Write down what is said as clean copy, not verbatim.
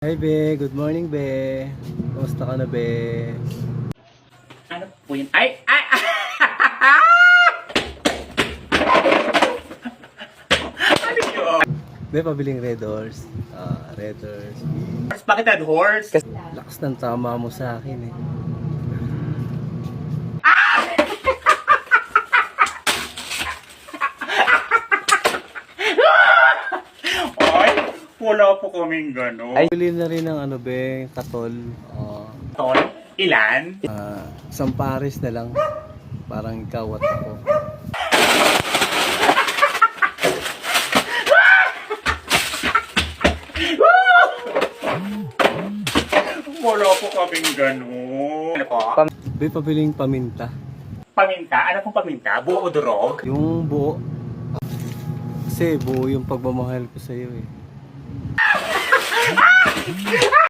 Hi be, good morning be. Kumusta ka na be? Ano po yun? Ay! Ano yun? Be, pabiling Red Horse. Red Horse. Bakit Red Horse? Lakas ng tama mo sa akin eh. Ay, wala po kaming gano'n. Ay, bili na rin ng ano be, katol. Tol, ilan? Isang pares na lang. Parang ikaw at ako. Wala po kaming gano'n. Ano po? Be, pabiling paminta. Paminta? Ano pong paminta? Buo o durog? Yung buo. Kasi buo yung pagmamahal ko sa'yo eh.